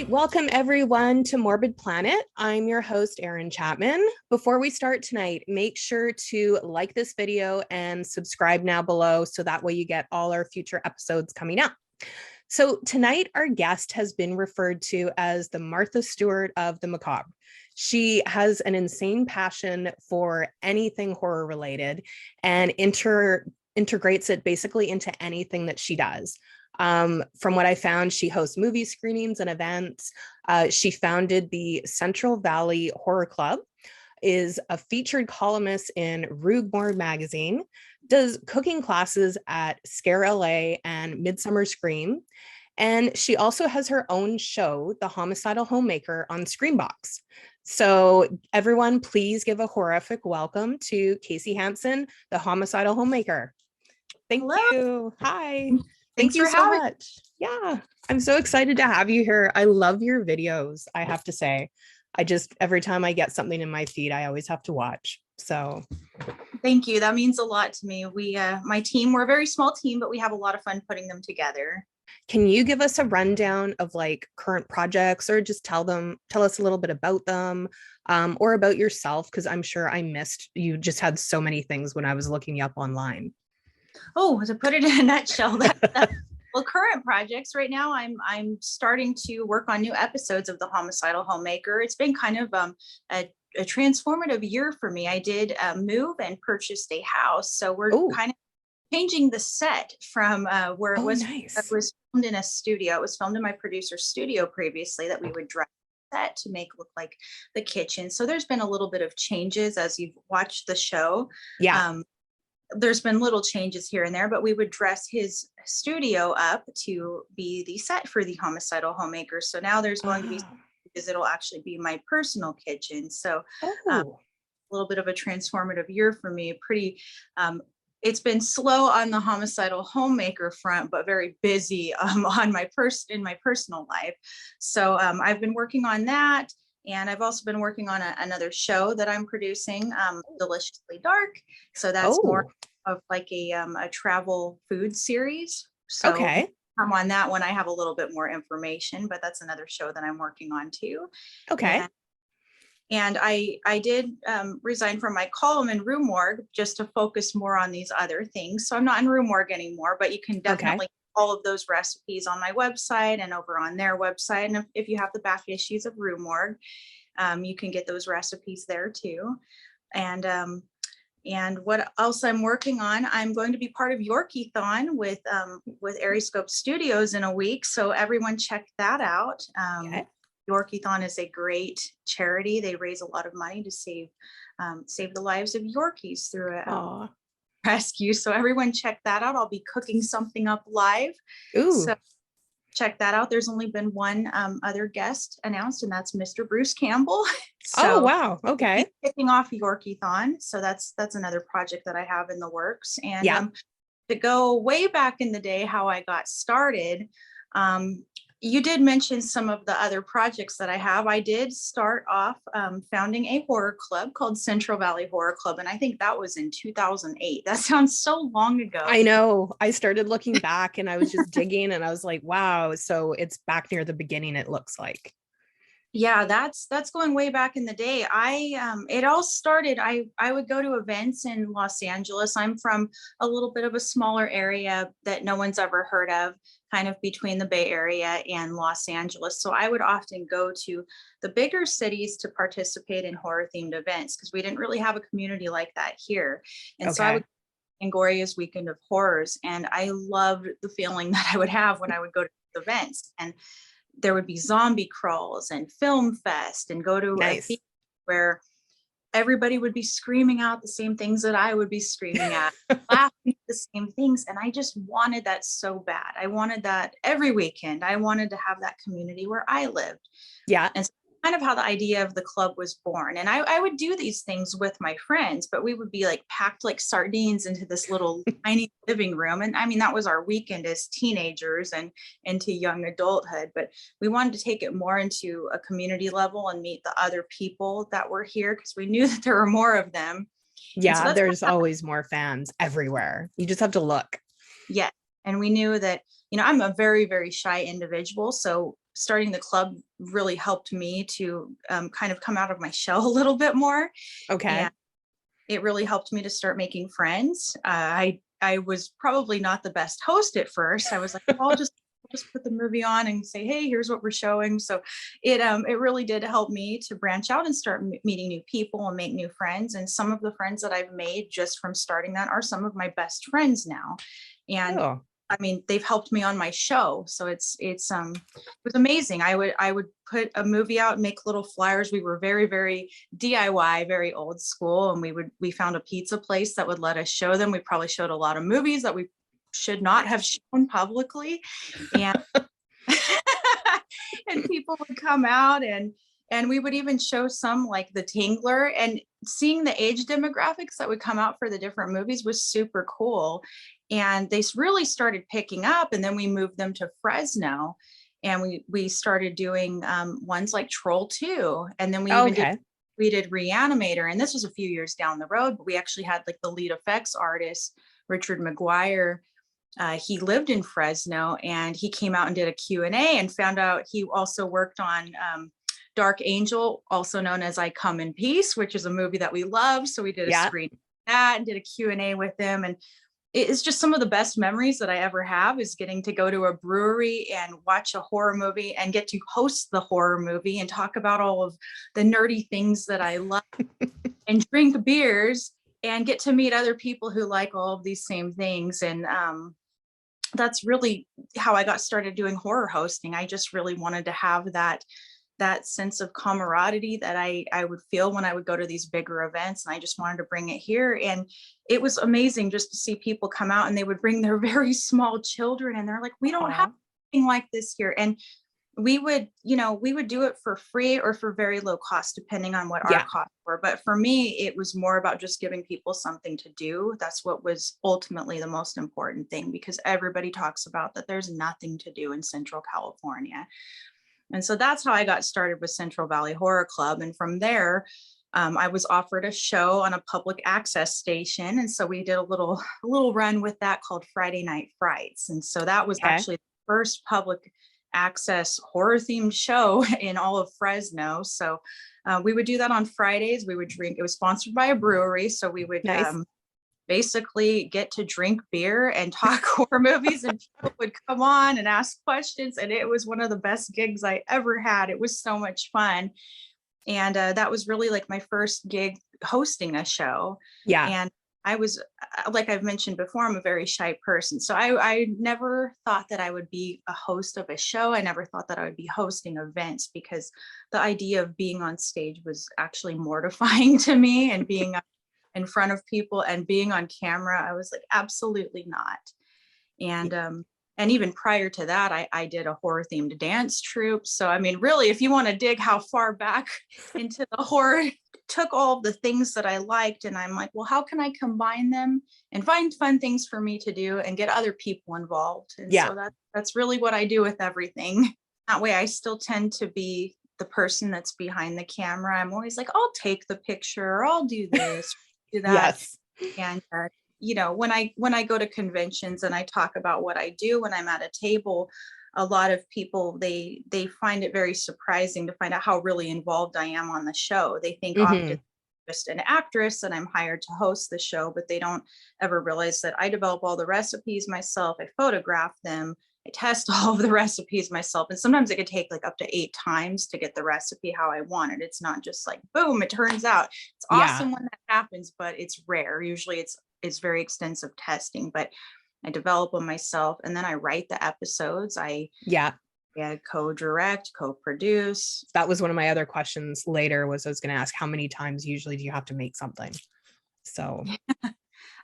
Welcome everyone to Morbid Planet. I'm your host, Erin Chapman. Before we start tonight, make sure to like this video and subscribe now below so that way you get all our future episodes coming up. So tonight, our guest has been referred to as the Martha Stewart of the Macabre. She has an insane passion for anything horror related and integrates it basically into anything that she does. From what I found, she hosts movie screenings and events. She founded the Central Valley Horror Club, is a featured columnist in Rue Morgue magazine, does cooking classes at Scare LA and Midsummer Scream. And she also has her own show, The Homicidal Homemaker, on Screambox. So everyone, please give a horrific welcome to Kaci Hansen, The Homicidal Homemaker. Thank you. Hi. Thank you so much. Yeah, I'm so excited to have you here. I love your videos, I have to say. Every time I get something in my feed, I always have to watch. So thank you. That means a lot to me. My team, we're a very small team, but we have a lot of fun putting them together. Can you give us a rundown of like current projects, or just tell us a little bit about them, or about yourself? Because I'm sure I missed, you just had so many things when I was looking you up online. Oh, to put it in a nutshell, well, current projects right now, I'm starting to work on new episodes of the Homicidal Homemaker. It's been kind of a transformative year for me. I did move and purchased a house, so we're kind of changing the set from where it was. Nice. It was filmed in a studio. It was filmed in my producer's studio previously that we would dress set to make look like the kitchen. So there's been a little bit of changes as you've watched the show. Yeah. There's been little changes here and there, but we would dress his studio up to be the set for the Homicidal Homemaker. So now there's going to be, because it'll actually be my personal kitchen. So a little bit of a transformative year for me. It's been slow on the Homicidal Homemaker front, but very busy in my personal life. So I've been working on that. And I've also been working on another show that I'm producing, Deliciously Dark. So that's more of like a travel food series. So I'm on that one. I have a little bit more information, but that's another show that I'm working on too. Okay. And I did resign from my column in Rue Morgue just to focus more on these other things. So I'm not in Rue Morgue anymore, but you can definitely all of those recipes on my website and over on their website. And if you have the back issues of Rue Morgue, you can get those recipes there too. And what else I'm working on, I'm going to be part of Yorkie-thon with Ariscope Studios in a week. So everyone check that out. Yorkie-thon is a great charity. They raise a lot of money to save the lives of Yorkies through a rescue. So everyone check that out. I'll be cooking something up live. So check that out. There's only been one other guest announced, and that's Mr. Bruce Campbell. So wow. Okay. Kicking off Yorkie-thon. So that's another project that I have in the works. And to go way back in the day, how I got started, you did mention some of the other projects that I have. I did start off founding a horror club called Central Valley Horror Club. And I think that was in 2008. That sounds so long ago. I know. I started looking back and I was just digging and I was like, wow. So it's back near the beginning, it looks like. Yeah, that's going way back in the day. It all started, I would go to events in Los Angeles. I'm from a little bit of a smaller area that no one's ever heard of, kind of between the Bay Area and Los Angeles. So I would often go to the bigger cities to participate in horror themed events because we didn't really have a community like that here. And so I would Angoria's Weekend of Horrors, and I loved the feeling that I would have when I would go to the events. And there would be zombie crawls and film fest and go to a theater where everybody would be screaming out the same things that I would be screaming at, laughing at the same things. And I just wanted that so bad. I wanted that every weekend. I wanted to have that community where I lived. Yeah. And so kind of how the idea of the club was born. And I would do these things with my friends, but we would be like packed like sardines into this little tiny living room. And I mean, that was our weekend as teenagers and into young adulthood. But we wanted to take it more into a community level and meet the other people that were here, because we knew that there were more of them. And so Yeah, there's always more fans everywhere. You just have to look. Yeah. And we knew that, I'm a very, very shy individual. So starting the club really helped me to kind of come out of my shell a little bit more. Okay. And it really helped me to start making friends. I was probably not the best host at first. I was like, oh, I'll just put the movie on and say, hey, here's what we're showing. So it really did help me to branch out and start meeting new people and make new friends. And some of the friends that I've made just from starting that are some of my best friends now. And I mean, they've helped me on my show. So it was amazing. I would put a movie out and make little flyers. We were very, very DIY, very old school. And we found a pizza place that would let us show them. We probably showed a lot of movies that we should not have shown publicly. And and people would come out and we would even show some like The Tingler, and seeing the age demographics that would come out for the different movies was super cool. And they really started picking up, and then we moved them to Fresno, and we started doing ones like Troll 2, and then we did Reanimator, and this was a few years down the road, but we actually had like the lead effects artist, Richard McGuire. He lived in Fresno, and he came out and did a Q&A and found out he also worked on Dark Angel, also known as I Come in Peace, which is a movie that we love. So we did a screen of that and did a Q&A with him. And it's just some of the best memories that I ever have, is getting to go to a brewery and watch a horror movie and get to host the horror movie and talk about all of the nerdy things that I love and drink beers and get to meet other people who like all of these same things. And that's really how I got started doing horror hosting. I just really wanted to have that sense of camaraderie that I would feel when I would go to these bigger events, and I just wanted to bring it here. And it was amazing just to see people come out, and they would bring their very small children, and they're like, we don't have anything like this here. And we would do it for free or for very low cost, depending on what our costs were. But for me, it was more about just giving people something to do. That's what was ultimately the most important thing, because everybody talks about that there's nothing to do in Central California. And so that's how I got started with Central Valley Horror Club. And from there, I was offered a show on a public access station. And so we did a little run with that called Friday Night Frights. And so that was actually the first public access horror themed show in all of Fresno. So we would do that on Fridays. We would drink. It was sponsored by a brewery. So we would basically get to drink beer and talk horror movies, and people would come on and ask questions. And it was one of the best gigs I ever had. It was so much fun. And that was really like my first gig hosting a show. Yeah. And I was, like I've mentioned before, I'm a very shy person. So I never thought that I would be a host of a show. I never thought that I would be hosting events, because the idea of being on stage was actually mortifying to me, and being in front of people and being on camera, I was like, absolutely not. And even prior to that, I did a horror themed dance troupe. So, I mean, really, if you want to dig how far back into the horror, took all the things that I liked, and I'm like, well, how can I combine them and find fun things for me to do and get other people involved? And so that's really what I do with everything. That way I still tend to be the person that's behind the camera. I'm always like, I'll take the picture, or I'll do this, do that. And when I go to conventions and I talk about what I do when I'm at a table, a lot of people, they find it very surprising to find out how really involved I am on the show. They think often I'm just an actress and I'm hired to host the show, but they don't ever realize that I develop all the recipes myself. I photograph them. I test all of the recipes myself. And sometimes it could take like up to 8 times to get the recipe how I want it. It's not just like, boom, it turns out. It's awesome when that happens, but it's rare. Usually it's very extensive testing, but I develop them myself, and then I write the episodes. I co-direct, co-produce. That was one of my other questions later, was I was going to ask, how many times usually do you have to make something? So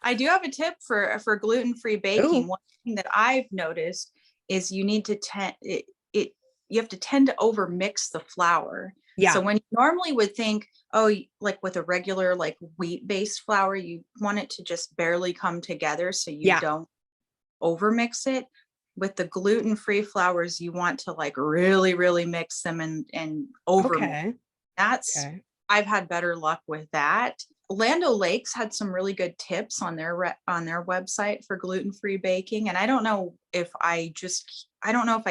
I do have a tip for gluten-free baking. One thing that I've noticed is you need to you have to tend to over mix the flour. Yeah. So when you normally would think, oh, like with a regular like wheat-based flour, you want it to just barely come together so you Yeah. don't overmix it. With the gluten-free flours, you want to like really, really mix them and over mix. Okay. That's Okay. I've had better luck with that. Land O'Lakes had some really good tips on their website for gluten-free baking, and I don't know if I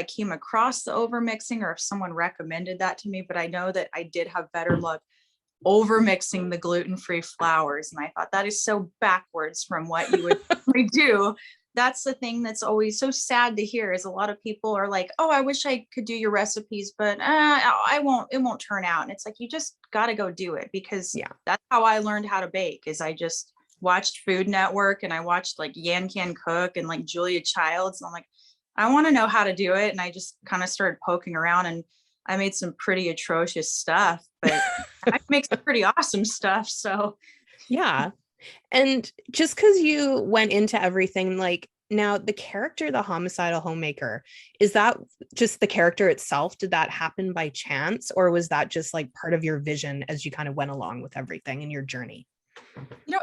came across the overmixing or if someone recommended that to me, but I know that I did have better luck overmixing the gluten-free flours, and I thought that is so backwards from what you would normally do. That's the thing that's always so sad to hear is a lot of people are like, oh, I wish I could do your recipes, but I won't, it won't turn out. And it's like, you just got to go do it, because Yeah. that's how I learned how to bake. Is I just watched Food Network and I watched like Yan Can Cook and like Julia Childs. And I'm like, I want to know how to do it. And I just kind of started poking around, and I made some pretty atrocious stuff, but I make some pretty awesome stuff. So Yeah. And just because you went into everything, like now the character, the homicidal homemaker, is that just the character itself? Did that happen by chance, or was that just like part of your vision as you kind of went along with everything in your journey?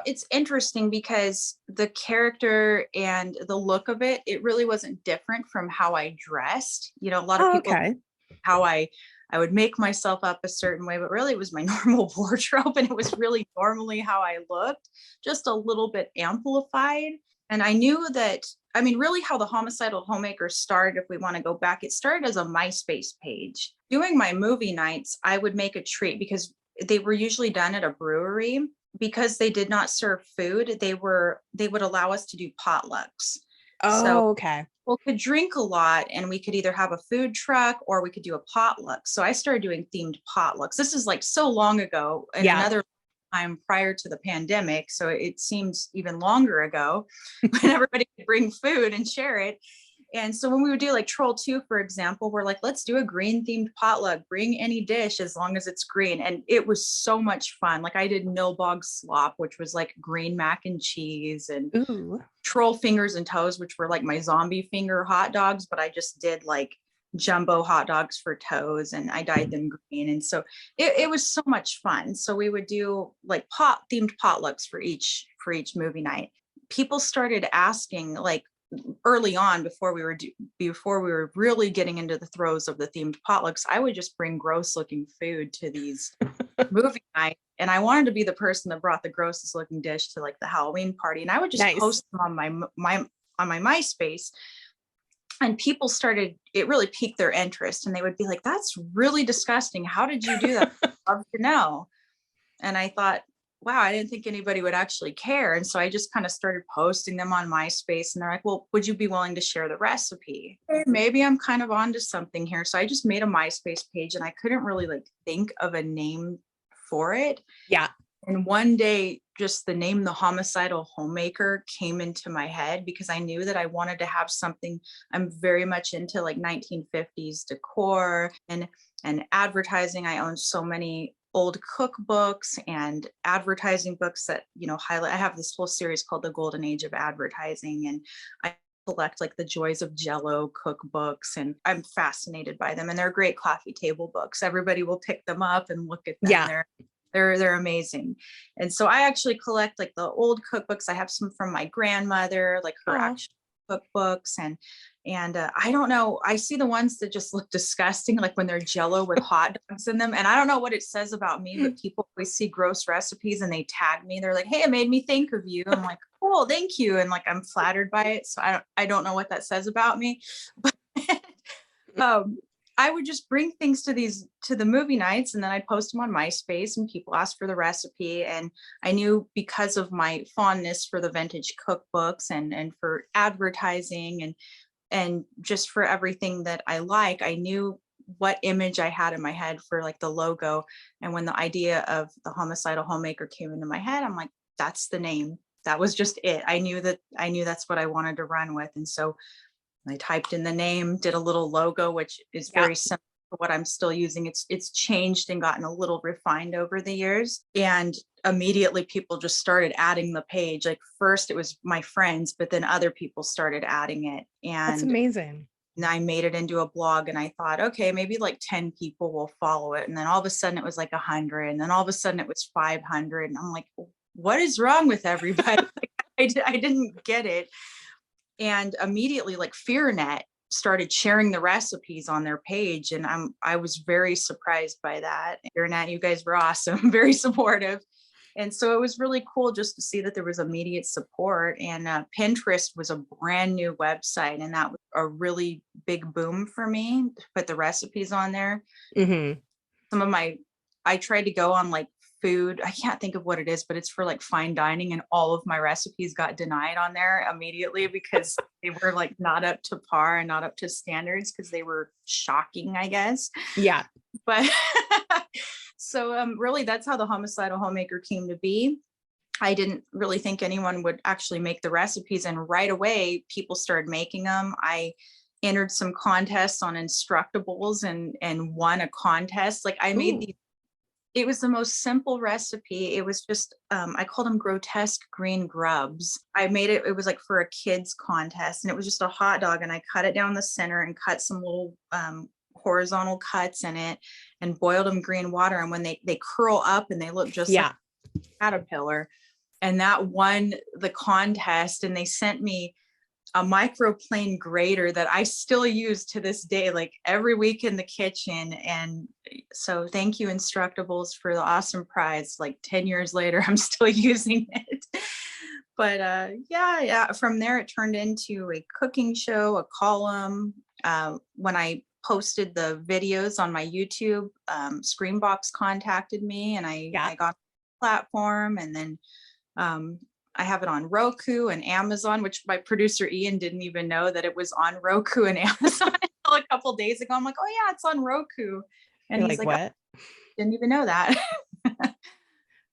it's interesting because the character and the look of it, it really wasn't different from how I dressed. A lot of Oh, people okay. how I would make myself up a certain way, but really it was my normal wardrobe, and it was really normally how I looked, just a little bit amplified. And I knew that, I mean, really how the Homicidal Homemaker started, if we want to go back, it started as a MySpace page. Doing my movie nights, I would make a treat because they were usually done at a brewery. Because they did not serve food, they would allow us to do potlucks. So Oh, okay. people could drink a lot, and we could either have a food truck or we could do a potluck. So I started doing themed potlucks. This is like so long ago, in Yeah. another time prior to the pandemic. So it seems even longer ago when everybody could bring food and share it. And so when we would do like Troll 2, for example, we're like, let's do a green themed potluck, bring any dish as long as it's green. And it was so much fun. Like I did Nilbog slop, which was like green mac and cheese, and Ooh. Troll fingers and toes, which were like my zombie finger hot dogs, but I just did like jumbo hot dogs for toes, and I dyed them green. And so it was so much fun. So we would do like pot themed potlucks for each movie night. People started asking, like, early on, before we were really getting into the throes of the themed potlucks, I would just bring gross looking food to these movie nights, and I wanted to be the person that brought the grossest looking dish to like the Halloween party, and I would just Nice. post them on my MySpace. And people started, it really piqued their interest, and they would be like, that's really disgusting, how did you do that? I'd love to know. And I thought, wow, I didn't think anybody would actually care. And so I just kind of started posting them on MySpace, and they're like, well, would you be willing to share the recipe? Maybe I'm kind of onto something here. So I just made a MySpace page, and I couldn't really like think of a name for it. Yeah. And one day, just the name, the Homicidal Homemaker, came into my head because I knew that I wanted to have something. I'm very much into like 1950s decor and advertising. I own so many old cookbooks and advertising books that highlight. I have this whole series called The Golden Age of Advertising, and I collect like the joys of Jello cookbooks, and I'm fascinated by them, and they're great coffee table books. Everybody will pick them up and look at them. Yeah. They're amazing. And so I actually collect like the old cookbooks. I have some from my grandmother, like her Aw. actual cookbooks, and I don't know, I see the ones that just look disgusting, like when they're Jello with hot dogs in them. And I don't know what it says about me, but people always see gross recipes and they tag me. They're like, hey, it made me think of you. I'm like, cool, thank you. And like, I'm flattered by it. So I don't know what that says about me. But I would just bring things to the movie nights, and then I'd post them on MySpace, and people asked for the recipe. And I knew, because of my fondness for the vintage cookbooks and for advertising and just for everything that I like, I knew what image I had in my head for like the logo. And when the idea of the Homicidal Homemaker came into my head, I'm like, that's the name. That was just it. I knew that's what I wanted to run with. And so I typed in the name, did a little logo, which is Yeah. very similar to what I'm still using. It's changed and gotten a little refined over the years. And immediately people just started adding the page. Like first it was my friends, but then other people started adding it. That's And amazing. And I made it into a blog, and I thought, okay, maybe like 10 people will follow it. And then all of a sudden it was like 100. And then all of a sudden it was 500. And I'm like, what is wrong with everybody? I didn't get it. And immediately, like, FearNet started sharing the recipes on their page. And I was very surprised by that. FearNet, you guys were awesome, very supportive. And so it was really cool just to see that there was immediate support. And Pinterest was a brand new website. And that was a really big boom for me to put the recipes on there. Mm-hmm. I tried to go on like food. I can't think of what it is, but it's for like fine dining. And all of my recipes got denied on there immediately because they were like not up to par and not up to standards because they were shocking, I guess. Yeah. But so really that's how the Homicidal Homemaker came to be. I didn't really think anyone would actually make the recipes, and right away people started making them. I entered some contests on Instructables and won a contest. Like I made these. It was the most simple recipe. It was just, I called them grotesque green grubs. I made it, it was like for a kids contest, and it was just a hot dog, and I cut it down the center and cut some little horizontal cuts in it and boiled them green water. And when they curl up and they look just like a caterpillar, and that won the contest. And they sent me a microplane grater that I still use to this day, like every week in the kitchen. And so thank you, Instructables, for the awesome prize. Like 10 years later, I'm still using it. But yeah, from there it turned into a cooking show, a column. When I posted the videos on my YouTube, Screenbox contacted me, and I got the platform. And then I have it on Roku and Amazon, which my producer Ian didn't even know that it was on Roku and Amazon until a couple days ago. I'm like, oh yeah, it's on Roku. And You're he's like, what? I didn't even know that.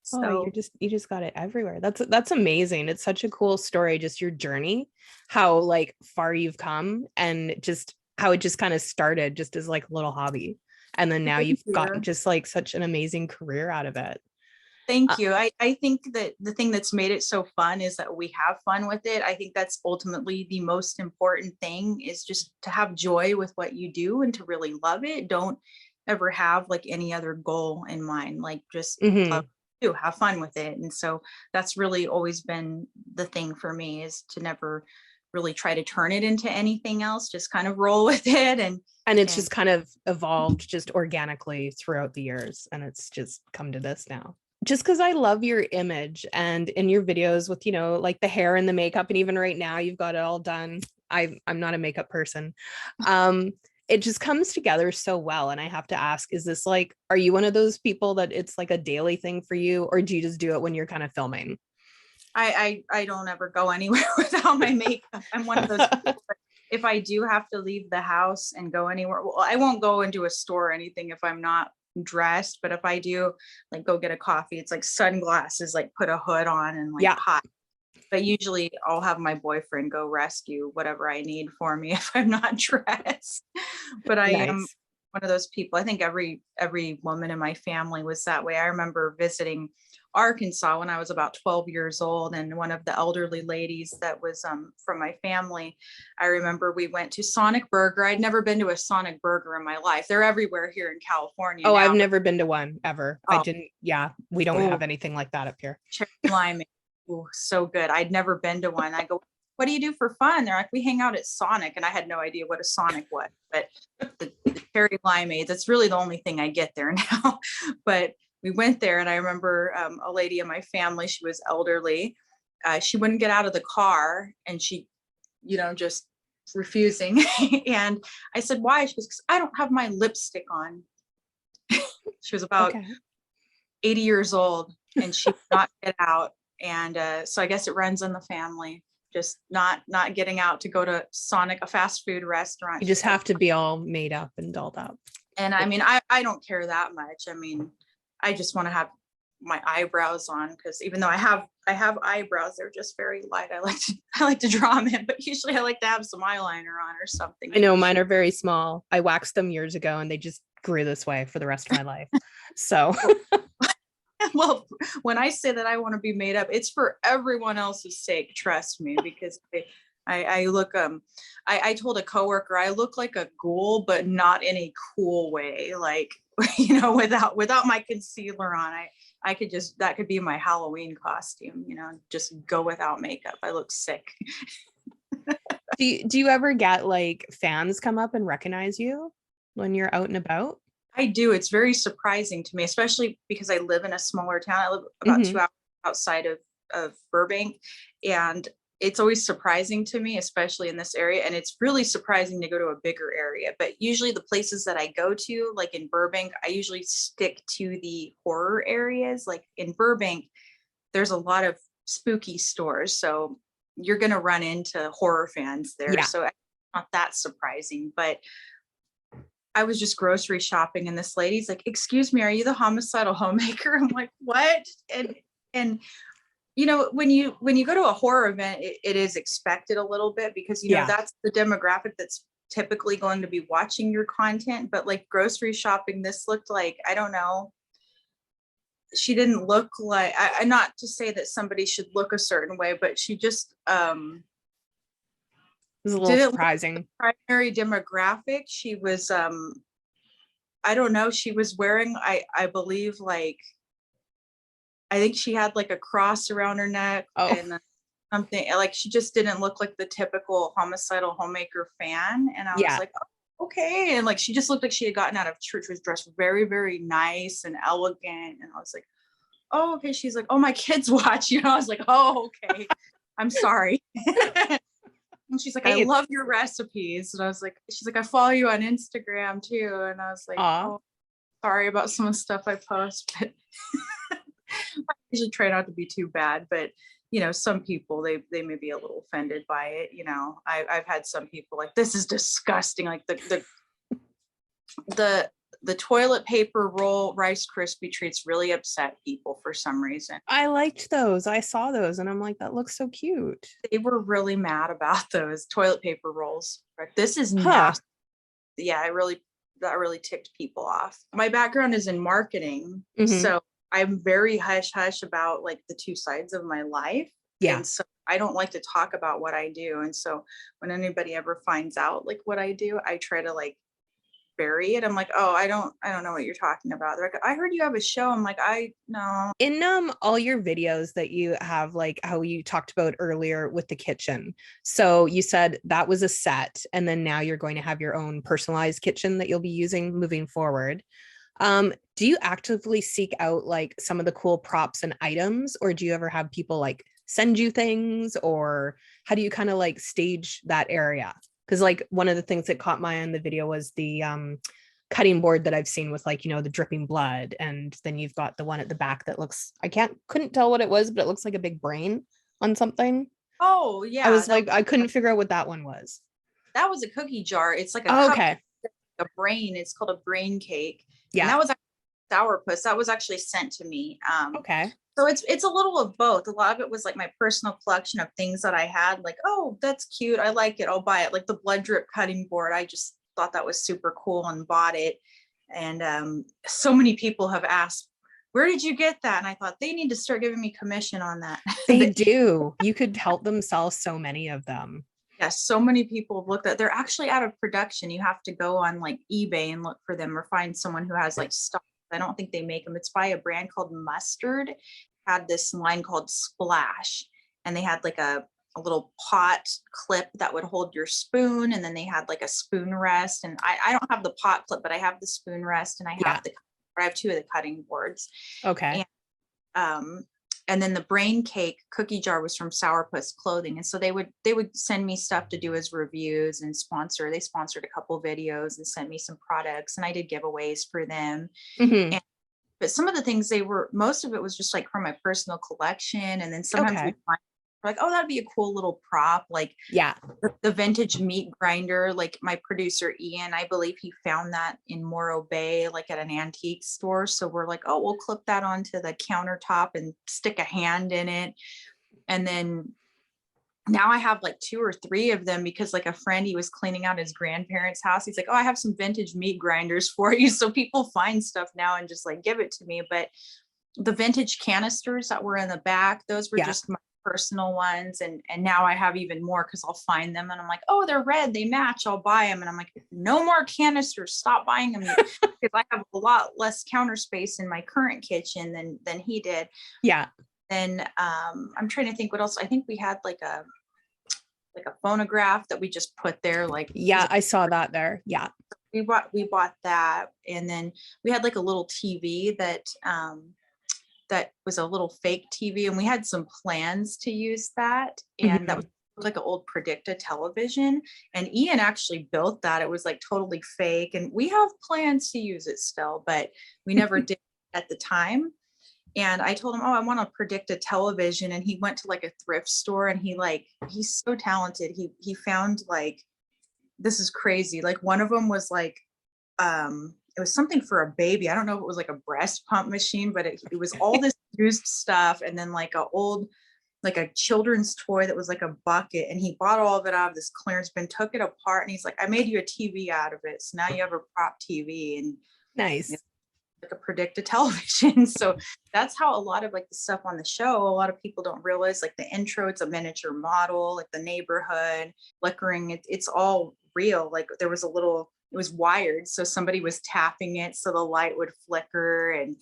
So you just got it everywhere. That's amazing. It's such a cool story, just your journey, how like far you've come, and just how it just kind of started just as like a little hobby. And then now you've got just like such an amazing career out of it. Thank you. I think that the thing that's made it so fun is that we have fun with it. I think that's ultimately the most important thing, is just to have joy with what you do and to really love it. Don't ever have like any other goal in mind, like just love to have fun with it. And so that's really always been the thing for me, is to never really try to turn it into anything else, just kind of roll with it. And it's just kind of evolved just organically throughout the years, and it's just come to this now. Just because I love your image and in your videos with, you know, like the hair and the makeup, and even right now you've got it all done. I'm not a makeup person. It just comes together so well. And I have to ask, is this like, are you one of those people that it's like a daily thing for you, or do you just do it when you're kind of filming? I don't ever go anywhere without my makeup. I'm one of those people that if I do have to leave the house and go anywhere, well, I won't go into a store or anything if I'm not dressed. But if I do like go get a coffee, it's like sunglasses, like put a hood on and like hot. But usually I'll have my boyfriend go rescue whatever I need for me if I'm not dressed. But I am one of those people. I think every woman in my family was that way. I remember visiting Arkansas when I was about 12 years old, and one of the elderly ladies that was from my family, I remember we went to Sonic Burger. I'd never been to a Sonic Burger in my life. They're everywhere here in California. Oh, now. I've never been to one ever. I didn't. Yeah, we don't have anything like that up here. Cherry lime. Oh, so good. I'd never been to one. I go, what do you do for fun? They're like, we hang out at Sonic. And I had no idea what a Sonic was, but the cherry limeade, that's really the only thing I get there now. But we went there, and I remember a lady in my family, she was elderly. She wouldn't get out of the car, and she, you know, just refusing. And I said, why? She goes, because I don't have my lipstick on. She was about 80 years old, and she could not get out. And so I guess it runs in the family, just not getting out to go to Sonic, a fast food restaurant. You just have to be all made up and dolled up. And I mean, I don't care that much. I mean, I just want to have my eyebrows on, because even though I have eyebrows, they're just very light. I like to draw them in, but usually I like to have some eyeliner on or something. I know mine are very small. I waxed them years ago, and they just grew this way for the rest of my life. So well, when I say that I want to be made up, it's for everyone else's sake, trust me, because I look, I told a coworker, I look like a ghoul, but not in a cool way. Like, you know, without my concealer on, I could just, that could be my Halloween costume, you know, just go without makeup. I look sick. Do you ever get like fans come up and recognize you when you're out and about? I do. It's very surprising to me, especially because I live in a smaller town. I live about 2 hours outside of Burbank. And it's always surprising to me, especially in this area. And it's really surprising to go to a bigger area. But usually the places that I go to, like in Burbank, I usually stick to the horror areas. Like in Burbank, there's a lot of spooky stores. So you're going to run into horror fans there. Yeah. So it's not that surprising. But I was just grocery shopping and this lady's like, excuse me, are you the Homicidal Homemaker? I'm like, what? And you know, when you go to a horror event, it is expected a little bit because, you know, that's the demographic that's typically going to be watching your content. But like grocery shopping, this looked like, I don't know. She didn't look like, I not to say that somebody should look a certain way, but she just, it was a little surprising. Primary demographic. She was, I don't know. She was wearing, I believe, like, I think she had like a cross around her neck and something like, she just didn't look like the typical Homicidal Homemaker fan. And I was like, oh, okay. And like, she just looked like she had gotten out of church, was dressed very, very nice and elegant. And I was like, oh, okay. She's like, oh, my kids watch, you know, I was like, oh, okay. I'm sorry. And she's like, I love your recipes. And I was like, she's like, I follow you on Instagram too. And I was like, oh, sorry about some of the stuff I post, but I usually try not to be too bad. But, you know, some people, they may be a little offended by it. You know, I've had some people like, this is disgusting. Like the toilet paper roll Rice Krispie treats really upset people for some reason. I liked those. I saw those and I'm like, that looks so cute. They were really mad about those toilet paper rolls. This is nasty. Yeah, that really ticked people off. My background is in marketing. So I'm very hush hush about like the two sides of my life. Yeah. And so I don't like to talk about what I do. And so when anybody ever finds out like what I do, I try to like bury it. I'm like, oh, I don't know what you're talking about. They're like, I heard you have a show. I'm like, I know. In all your videos that you have, like how you talked about earlier with the kitchen. So you said that was a set, and then now you're going to have your own personalized kitchen that you'll be using moving forward. Do you actively seek out like some of the cool props and items, or do you ever have people like send you things, or how do you kind of like stage that area? Because like one of the things that caught my eye in the video was the cutting board that I've seen with like, you know, the dripping blood. And then you've got the one at the back that looks, couldn't tell what it was, but it looks like a big brain on something. Oh yeah. I was like, I couldn't figure out what that one was. That was a cookie jar. It's like a brain. It's called a brain cake. Yeah. And that was sourpuss. That was actually sent to me. Okay. So it's a little of both. A lot of it was like my personal collection of things that I had, like, oh, that's cute. I like it. I'll buy it. Like the blood drip cutting board. I just thought that was super cool and bought it. And so many people have asked, where did you get that? And I thought they need to start giving me commission on that. They do. You could help them sell so many of them. Yes, so many people have looked at, they're actually out of production. You have to go on like eBay and look for them or find someone who has like stock. I don't think they make them. It's by a brand called Mustard. Had this line called Splash, and they had like a little pot clip that would hold your spoon, and then they had like a spoon rest. And I don't have the pot clip, but I have the spoon rest, and I have two of the cutting boards. Okay. And then the brain cake cookie jar was from Sourpuss Clothing, and so they would send me stuff to do as reviews and sponsor. They sponsored a couple videos and sent me some products, and I did giveaways for them. But some of the things most of it was just like from my personal collection, and then sometimes we find like, oh, that'd be a cool little prop, like the vintage meat grinder. Like my producer Ian, I believe he found that in Morro Bay, like at an antique store. So we're like, oh, we'll clip that onto the countertop and stick a hand in it. And then now I have like 2 or 3 of them because like a friend, he was cleaning out his grandparents' house. He's like, oh, I have some vintage meat grinders for you. So people find stuff now and just like give it to me. But the vintage canisters that were in the back, those were just personal ones. And now I have even more because I'll find them and I'm like, oh, they're red, they match, I'll buy them. And I'm like, no more canisters, stop buying them, because I have a lot less counter space in my current kitchen than he did. Yeah. And I'm trying to think what else. I think we had like a phonograph that we just put there. Like, yeah, I saw that there. Yeah. We bought that. And then we had like a little TV that was a little fake TV, and we had some plans to use that. And that was like an old Predicta television, and Ian actually built that. It was like totally fake, and we have plans to use it still, but we never did at the time. And I told him, oh, I want to Predicta television. And he went to like a thrift store, and he's so talented. He found like, this is crazy. Like one of them was like, it was something for a baby. I don't know if it was like a breast pump machine, but it was all this used stuff. And then like a children's toy that was like a bucket. And he bought all of it out of this clearance bin, took it apart. And he's like, I made you a TV out of it. So now you have a prop TV. And nice. Like a Predicta television. So that's how a lot of like the stuff on the show, a lot of people don't realize, like the intro, it's a miniature model, like the neighborhood flickering. It's all real. Like there was it was wired, so somebody was tapping it so the light would flicker. And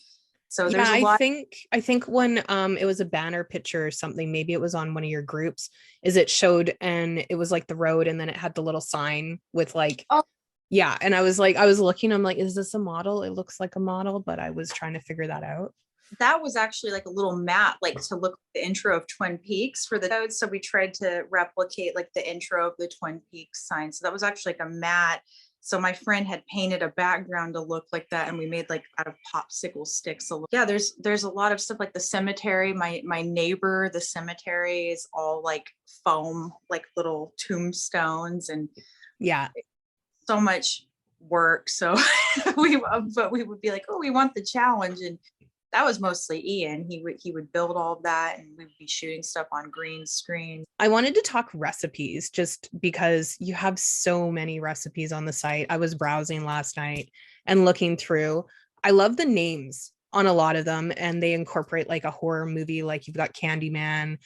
so there's a lot. I think when it was a banner picture or something, maybe it was on one of your groups, is it showed, and it was like the road, and then it had the little sign with like, oh yeah. And I was looking, I'm like, is this a model? It looks like a model, but I was trying to figure that out. That was actually like a little mat, like to look at the intro of Twin Peaks for the code. So we tried to replicate like the intro of the Twin Peaks sign. So that was actually like a mat. So my friend had painted a background to look like that, and we made like out of popsicle sticks. So yeah, there's a lot of stuff, like the cemetery. My neighbor, the cemetery is all like foam, like little tombstones, and yeah, so much work. So we would be like, oh, we want the challenge, and that was mostly Ian. He would build all of that, and we would be shooting stuff on green screen. I wanted to talk recipes just because you have so many recipes on the site. I was browsing last night and looking through. I love the names on a lot of them, and they incorporate like a horror movie. Like you've got Candyman,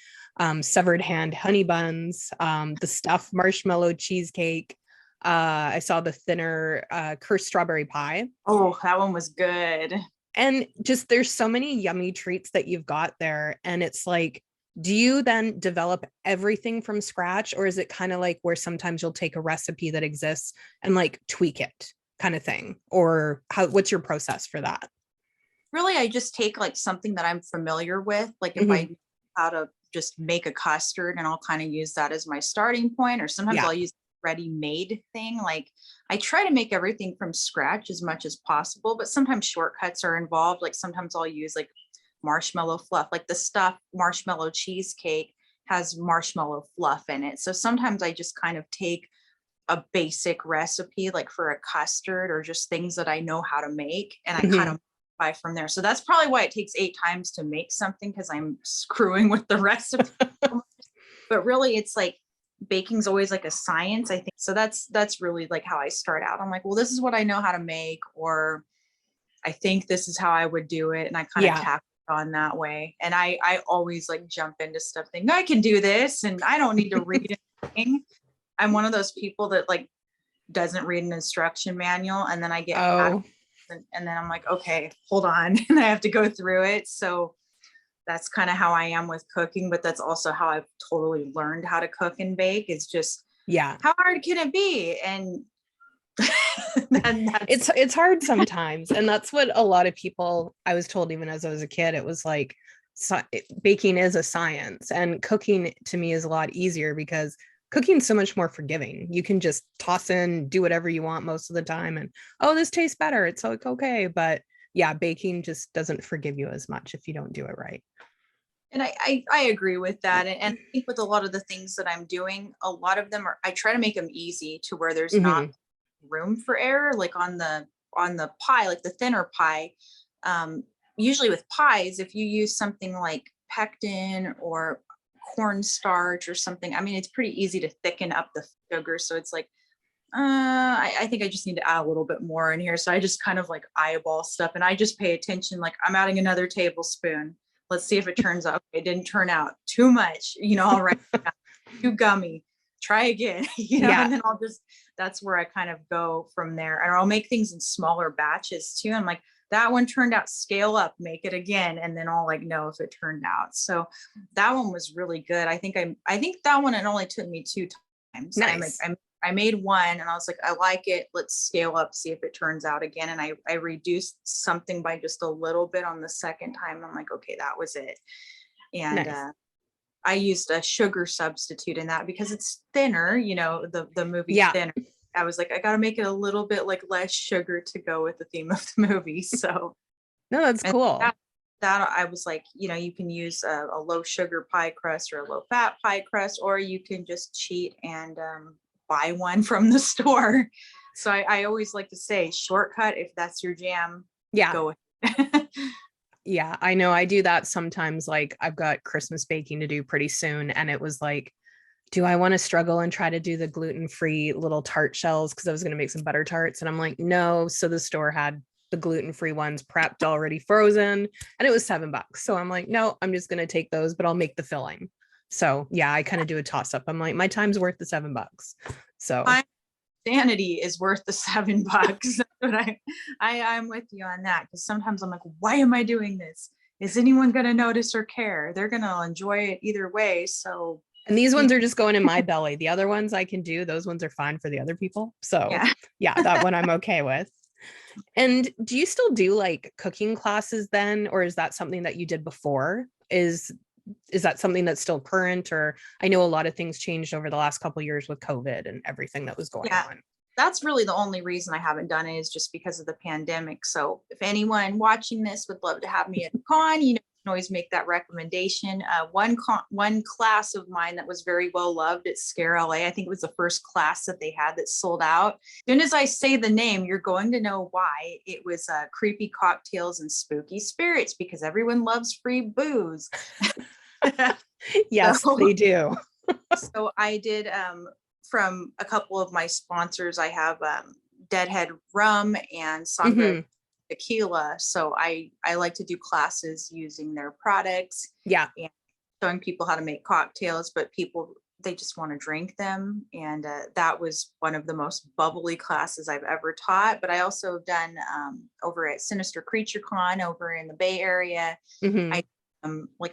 Severed Hand Honey Buns, the stuffed marshmallow cheesecake. I saw the thinner cursed strawberry pie. Oh, that one was good. And just there's so many yummy treats that you've got there. And it's like, do you then develop everything from scratch? Or is it kind of like where sometimes you'll take a recipe that exists and like tweak it kind of thing? Or what's your process for that? Really, I just take like something that I'm familiar with. Like if I know how to just make a custard, and I'll kind of use that as my starting point. Or sometimes I'll use ready-made thing. Like I try to make everything from scratch as much as possible, but sometimes shortcuts are involved. Like sometimes I'll use like marshmallow fluff, like the stuffed marshmallow cheesecake has marshmallow fluff in it. So sometimes I just kind of take a basic recipe, like for a custard or just things that I know how to make, and I kind of buy from there. So that's probably why it takes 8 times to make something, because I'm screwing with the recipe. But really it's like baking's always like a science, I think. So that's really like how I start out. I'm like, well, this is what I know how to make, or I think this is how I would do it. And I kind of tackle it on that way. And I always like jump into stuff thinking I can do this and I don't need to read anything. I'm one of those people that like doesn't read an instruction manual, and then I get and then I'm like, okay, hold on. And I have to go through it. So that's kind of how I am with cooking, but that's also how I've totally learned how to cook and bake. It's just, how hard can it be? And it's hard sometimes. And that's what a lot of people, I was told even as I was a kid, it was like, baking is a science, and cooking to me is a lot easier because cooking's so much more forgiving. You can just toss in, do whatever you want most of the time, and oh, this tastes better, it's like okay. But yeah, baking just doesn't forgive you as much if you don't do it right. And I agree with that. And I think with a lot of the things that I'm doing, a lot of them I try to make them easy to where there's not room for error. Like on the pie, like the thinner pie, usually with pies, if you use something like pectin or cornstarch or something, I mean, it's pretty easy to thicken up the sugar. So it's like, I think I just need to add a little bit more in here. So I just kind of like eyeball stuff, and I just pay attention. Like I'm adding another tablespoon. let's see if it turns out. Okay, it didn't turn out too much, all right, too gummy, try again, and then that's where I kind of go from there. And I'll make things in smaller batches too. I'm like, that one turned out, scale up, make it again. And then I'll know if it turned out. So that one was really good. I think that one, it only took me 2 times. Nice. I made one and I was like, I like it. Let's scale up, see if it turns out again. And I reduced something by just a little bit on the second time. I'm like, okay, that was it. And nice. I used a sugar substitute in that because it's thinner, the movie's thinner. I was like, I got to make it a little bit less sugar to go with the theme of the movie. So no, that's cool. That I was like, you can use a low sugar pie crust or a low fat pie crust, or you can just cheat and buy one from the store. So I always like to say shortcut, if that's your jam, go with it. Yeah, I know I do that sometimes. I've got Christmas baking to do pretty soon. And it was like, do I want to struggle and try to do the gluten-free little tart shells? Because I was going to make some butter tarts. And I'm like, no. So the store had the gluten-free ones prepped, already frozen. And it was $7. So I'm like, no, I'm just going to take those, but I'll make the filling. So yeah, I kind of do a toss up. I'm like, my time's worth the $7. So sanity is worth the $7. But I'm with you on that, because sometimes I'm like, why am I doing this? Is anyone going to notice or care? They're going to enjoy it either way. So, and these ones are just going in my belly. The other ones I can do, those ones are fine for the other people. So yeah, that one I'm okay with. And do you still do cooking classes then? Or is that something that you did before? Is that something that's still current? Or I know a lot of things changed over the last couple of years with COVID and everything that was going on. That's really the only reason I haven't done it, is just because of the pandemic. So if anyone watching this would love to have me at the con, you can always make that recommendation. One class of mine that was very well loved at Scare LA, I think it was the first class that they had that sold out. As soon as I say the name, you're going to know why. It was creepy cocktails and spooky spirits, because everyone loves free booze. Yes, they do. So I did, from a couple of my sponsors, I have Deadhead Rum and Sangre Tequila. So I like to do classes using their products. Yeah. And showing people how to make cocktails, but people, they just want to drink them. And that was one of the most bubbly classes I've ever taught. But I also done over at Sinister Creature Con over in the Bay Area. I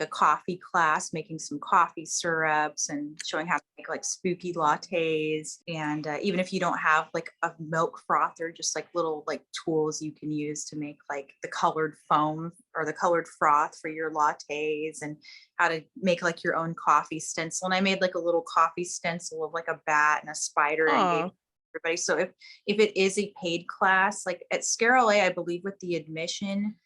a coffee class, making some coffee syrups and showing how to make spooky lattes. And even if you don't have a milk frother, just little tools you can use to make the colored foam or the colored froth for your lattes, and how to make your own coffee stencil. And I made a little coffee stencil of a bat and a spider and gave everybody. So if it is a paid class, at Scare LA, I believe with the admission,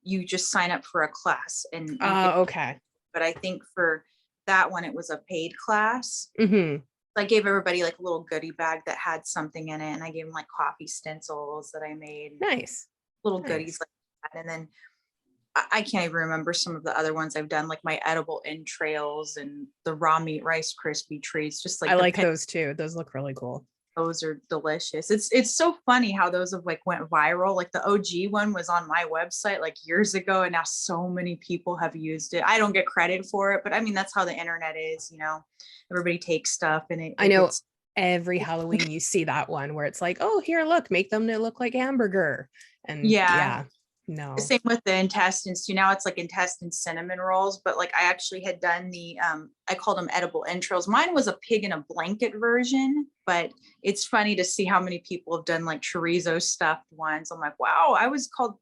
you just sign up for a class and okay. But I think for that one, it was a paid class. I gave everybody a little goodie bag that had something in it, and I gave them coffee stencils that I made. Nice. Little goodies like that. And then I can't even remember some of the other ones I've done, my edible entrails and the raw meat Rice Krispie treats. Just I like those too. Those look really cool. Those are delicious. It's so funny how those have went viral. The OG one was on my website years ago, and now so many people have used it. I don't get credit for it, but I mean, that's how the internet is, everybody takes stuff and I know every Halloween you see that one where it's oh, here, look, make them to look like hamburger. And no. Same with the intestines too. Now it's intestine cinnamon rolls, but I actually had done the I called them edible entrails. Mine was a pig in a blanket version, but it's funny to see how many people have done chorizo stuffed ones. I'm like, wow, I was called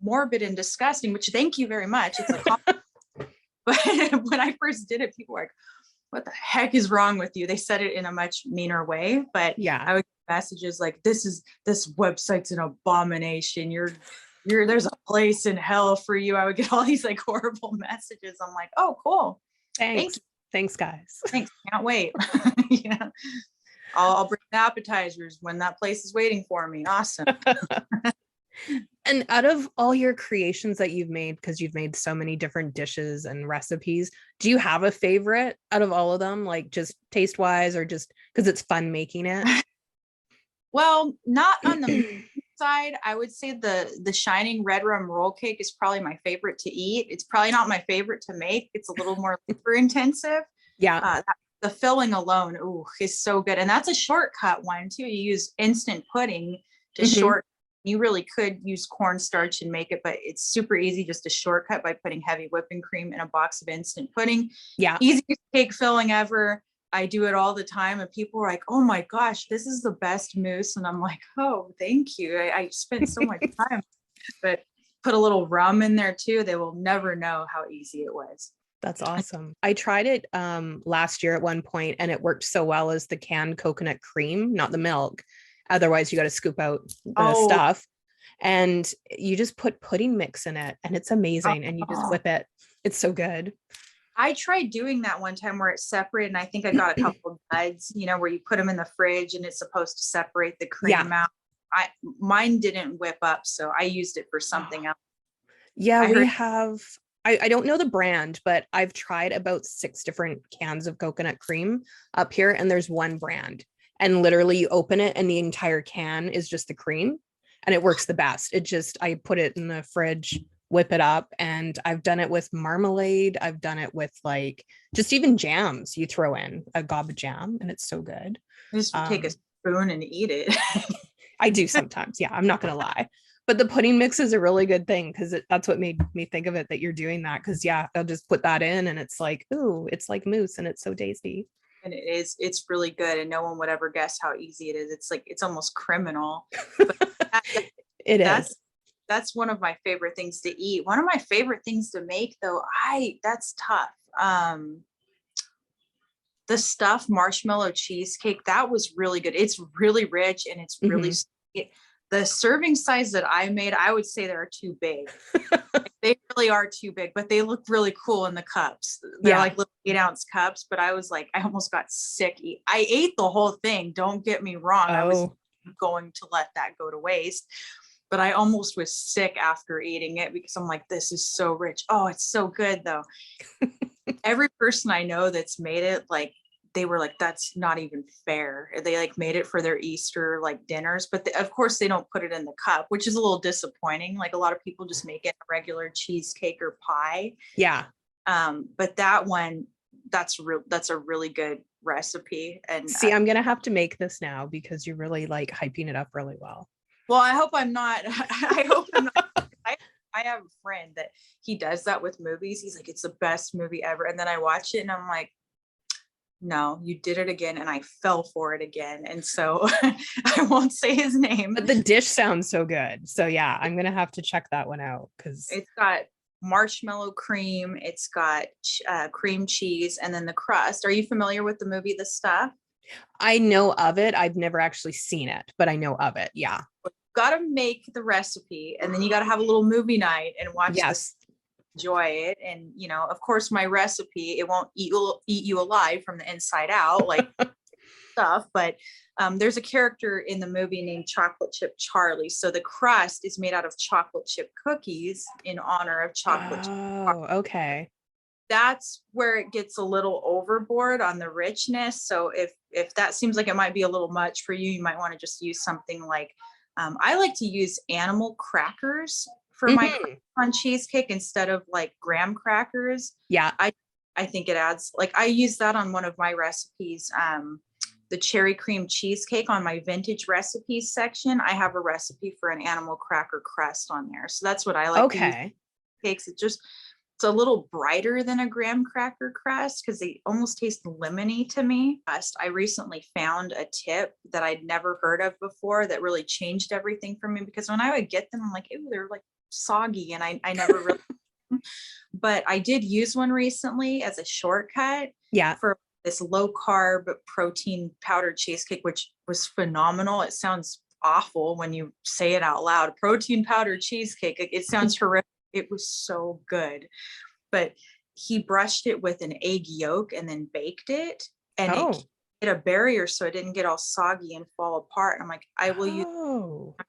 morbid and disgusting, which thank you very much. It's but when I first did it, people were like, what the heck is wrong with you? They said it in a much meaner way, but I would get messages this website's an abomination. There's a place in hell for you. I would get all these horrible messages. I'm like, oh, cool. Thanks, guys. Thanks. Can't wait. I'll bring the appetizers when that place is waiting for me. Awesome. And out of all your creations that you've made, because you've made so many different dishes and recipes, do you have a favorite out of all of them? Just taste wise, or just because it's fun making it? Well, not on the side, I would say the shining red rum roll cake is probably my favorite to eat. It's probably not my favorite to make. It's a little more labor intensive. Yeah. The filling alone, ooh, is so good. And that's a shortcut one too. You use instant pudding to short. You really could use cornstarch and make it, but it's super easy, just a shortcut by putting heavy whipping cream in a box of instant pudding. Yeah. Easiest cake filling ever. I do it all the time, and people are like, oh my gosh, this is the best mousse. And I'm like, oh, thank you. I spent so much time, but put a little rum in there too. They will never know how easy it was. That's awesome. I tried it last year at one point, and it worked so well as the canned coconut cream, not the milk. Otherwise, you got to scoop out the stuff, and you just put pudding mix in it, and it's amazing. And you just whip it. It's so good. I tried doing that one time where it's separated, and I think I got a couple of buds, where you put them in the fridge and it's supposed to separate the cream out. Mine didn't whip up, so I used it for something else. Yeah, we have. I don't know the brand, but I've tried about 6 different cans of coconut cream up here, and there's one brand. And literally you open it and the entire can is just the cream, and it works the best. I put it in the fridge, whip it up, and I've done it with marmalade. I've done it with like just even jams. You throw in a gob of jam and it's so good. Just take a spoon and eat it. I do sometimes. Yeah, I'm not going to lie. But the pudding mix is a really good thing, because that's what made me think of it, that you're doing that. Because I'll just put that in and it's like, ooh, it's like mousse and it's so tasty. And it's really good. And no one would ever guess how easy it is. It's almost criminal. That's one of my favorite things to eat. One of my favorite things to make though, that's tough. The stuffed marshmallow cheesecake, that was really good. It's really rich and it's really the serving size that I made, I would say they're too big. They really are too big, but they look really cool in the cups. They're like little 8-ounce cups, but I was like, I almost got sick. I ate the whole thing. Don't get me wrong. I was going to let that go to waste, but I almost was sick after eating it, because I'm like, this is so rich. Oh, it's so good though. Every person I know that's made it, like, they were like, that's not even fair. They like made it for their Easter like dinners, but of course they don't put it in the cup, which is a little disappointing. Like a lot of people just make it a regular cheesecake or pie. Yeah. But that one, that's a really good recipe. And see, I'm gonna have to make this now, because you're really like hyping it up really well. Well, I hope I'm not. I hope I'm not. I have a friend that he does that with movies. He's like, it's the best movie ever. And then I watch it and I'm like, no, you did it again. And I fell for it again. And so I won't say his name. But the dish sounds so good. So yeah, I'm going to have to check that one out, because it's got marshmallow cream. It's got cream cheese, and then the crust. Are you familiar with the movie The Stuff? I know of it. I've never actually seen it, but I know of it. Yeah. Got to make the recipe, and then you got to have a little movie night and watch this. Enjoy it. And of course my recipe, it won't eat you alive from the inside out like stuff, but there's a character in the movie named Chocolate Chip Charlie, so the crust is made out of chocolate chip cookies in honor of chocolate chip. Okay, that's where it gets a little overboard on the richness. So if that seems like it might be a little much for you, you might want to just use something like I like to use animal crackers for my on cheesecake instead of like graham crackers. Yeah. I think it adds, like, I use that on one of my recipes, the cherry cream cheesecake. On my vintage recipes section, I have a recipe for an animal cracker crust on there. So that's what I like to use. Cakes, it's a little brighter than a graham cracker crust because they almost taste lemony to me. I recently found a tip that I'd never heard of before that really changed everything for me, because when I would get them, I'm like, ew, they're like soggy, and I never really but I did use one recently as a shortcut for this low carb protein powdered cheesecake, which was phenomenal. It sounds awful when you say it out loud, protein powdered cheesecake. It sounds horrific. It was so good, but he brushed it with an egg yolk and then baked it, and it hit a barrier so it didn't get all soggy and fall apart. And I'm like, I will use.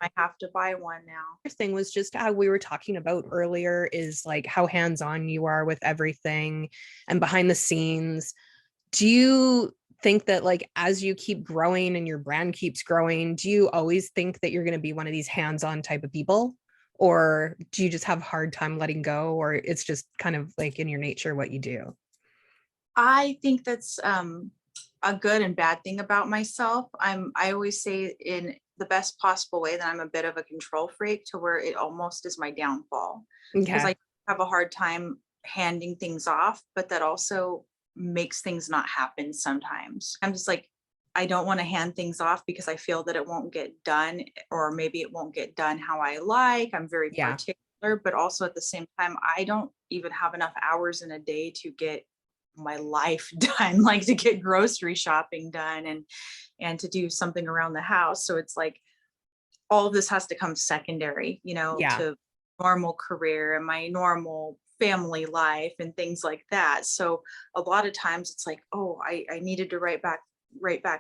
I have to buy one now. The thing was just how we were talking about earlier, is like how hands-on you are with everything and behind the scenes. Do you think that like as you keep growing and your brand keeps growing, do you always think that you're going to be one of these hands-on type of people? Or do you just have a hard time letting go, or it's just kind of like in your nature what you do? I think that's a good and bad thing about myself. I always say in the best possible way that I'm a bit of a control freak, to where it almost is my downfall, because Okay. I have a hard time handing things off, but that also makes things not happen sometimes. I'm just like, I don't want to hand things off because I feel that it won't get done, or maybe it won't get done how I like. I'm very Yeah. particular, but also at the same time, I don't even have enough hours in a day to get my life done, like to get grocery shopping done and to do something around the house. So it's like all of this has to come secondary, Yeah. to normal career and my normal family life and things like that. So a lot of times it's like, oh, I needed to write back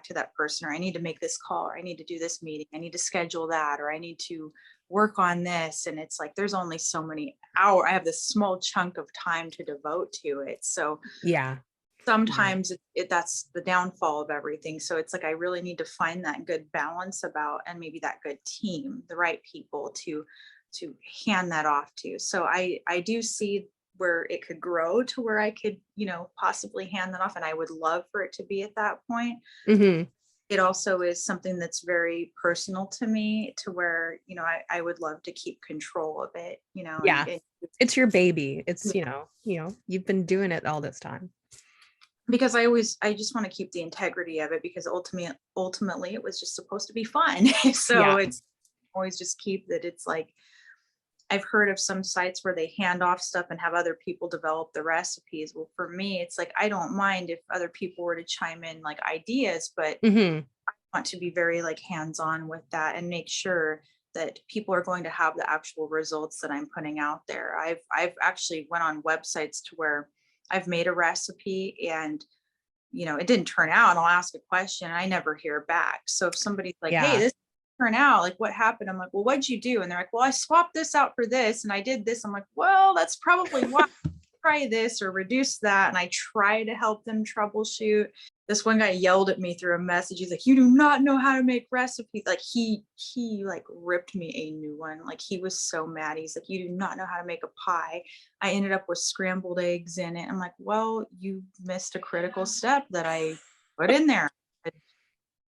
to that person, or I need to make this call, or I need to do this meeting, I need to schedule that, or I need to work on this. And it's like there's only so many hours. I have this small chunk of time to devote to it. So Yeah. Yeah. sometimes that's the downfall of everything. So it's like I really need to find that good balance about, and maybe that good team, the right people to hand that off to. So I do see where it could grow to where I could, possibly hand that off, and I would love for it to be at that point. Hmm. It also is something that's very personal to me, to where, I would love to keep control of it, Yeah. and It's your baby. It's, you've been doing it all this time. because I just want to keep the integrity of it, because ultimately it was just supposed to be fun. So Yeah. it's always just keep that. It's like I've heard of some sites where they hand off stuff and have other people develop the recipes. Well, for me, it's like I don't mind if other people were to chime in like ideas, but Hmm. I want to be very like hands-on with that and make sure that people are going to have the actual results that I'm putting out there. I've actually went on websites to where I've made a recipe and it didn't turn out, and I'll ask a question and I never hear back. So if somebody's like, hey, Yeah. this didn't turn out, like what happened? I'm like, well, what'd you do? And they're like, well, I swapped this out for this and I did this. I'm like, well, that's probably why. Try this or reduce that. And I try to help them troubleshoot. This one guy yelled at me through a message. He's like, you do not know how to make recipes. Like he like ripped me a new one. Like he was so mad. He's like, you do not know how to make a pie. I ended up with scrambled eggs in it. I'm like, well, you missed a critical step that I put in there.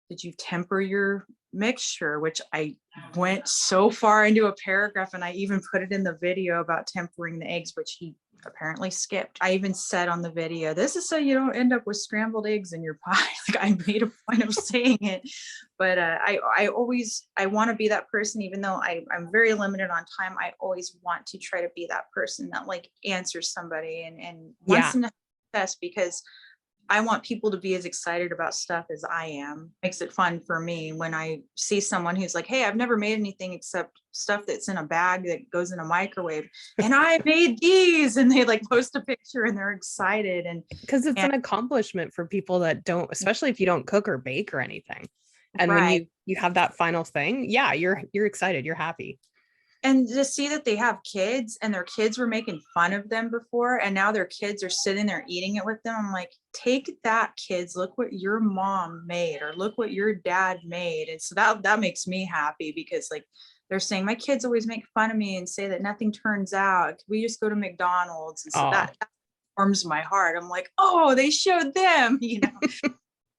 Did you temper your mixture? Which I went so far into a paragraph, and I even put it in the video about tempering the eggs, which he apparently skipped. I even said on the video, this is so you don't end up with scrambled eggs in your pie. Like I made a point of saying it. But I want to be that person, even though I'm very limited on time. I always want to try to be that person that like answers somebody and wants Yeah. them to success, because I want people to be as excited about stuff as I am. Makes it fun for me when I see someone who's like, hey, I've never made anything except stuff that's in a bag that goes in a microwave. And I made these. And they like post a picture and they're excited. Because it's And an accomplishment for people that don't, especially if you don't cook or bake or anything. And when right. you have that final thing, yeah, you're excited, you're happy. And to see that they have kids and their kids were making fun of them before, and now their kids are sitting there eating it with them. I'm like, take that, kids, look what your mom made, or look what your dad made. And so that makes me happy, because like they're saying my kids always make fun of me and say that nothing turns out. Can we just go to McDonald's? And so Oh, that warms my heart. I'm like, oh, they showed them,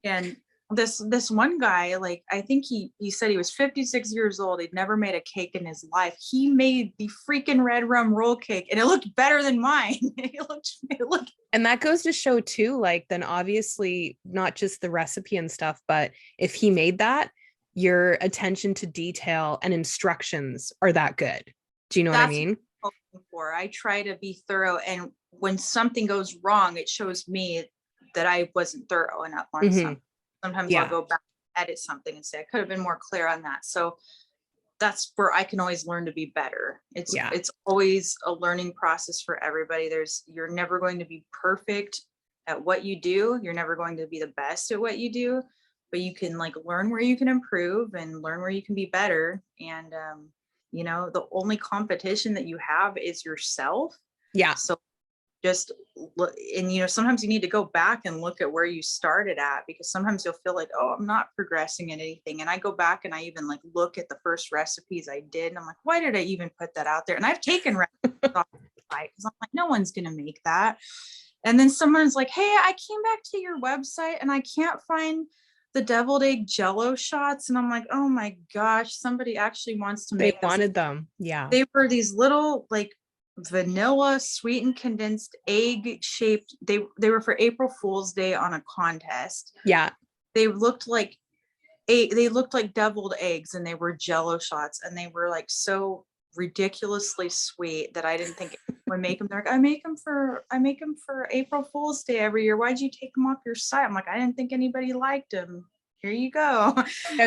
And this one guy, like I think he said he was 56 years old. He'd never made a cake in his life. He made the freaking red rum roll cake, and it looked better than mine. It looked and that goes to show too, like then obviously not just the recipe and stuff, but if he made that, your attention to detail and instructions are that good. Do you know what I that's mean? what I'm hoping for. I try to be thorough, and when something goes wrong, it shows me that I wasn't thorough enough on Hmm. something. Sometimes I'll Yeah. go back, edit something, and say I could have been more clear on that. So that's where I can always learn to be better. It's Yeah. it's always a learning process for everybody. You're never going to be perfect at what you do. You're never going to be the best at what you do, but you can like learn where you can improve and learn where you can be better. And the only competition that you have is yourself. Yeah. So just look, and sometimes you need to go back and look at where you started at, because sometimes you'll feel like, oh, I'm not progressing in anything. And I go back and I even like look at the first recipes I did, and I'm like, why did I even put that out there? And I've taken recipes off the site because I'm like, no one's gonna make that. And then someone's like, hey, I came back to your website and I can't find the deviled egg Jello shots. And I'm like, oh my gosh, somebody actually wants to They make this. wanted them. Yeah. They were these little like vanilla sweetened condensed egg shaped. They were for April Fool's Day on a contest. Yeah. They looked like deviled eggs, and they were Jello shots, and they were like so ridiculously sweet that I didn't think anyone would make them. They're like, I make them for April Fool's Day every year. Why'd you take them off your site? I'm like, I didn't think anybody liked them. Here you go.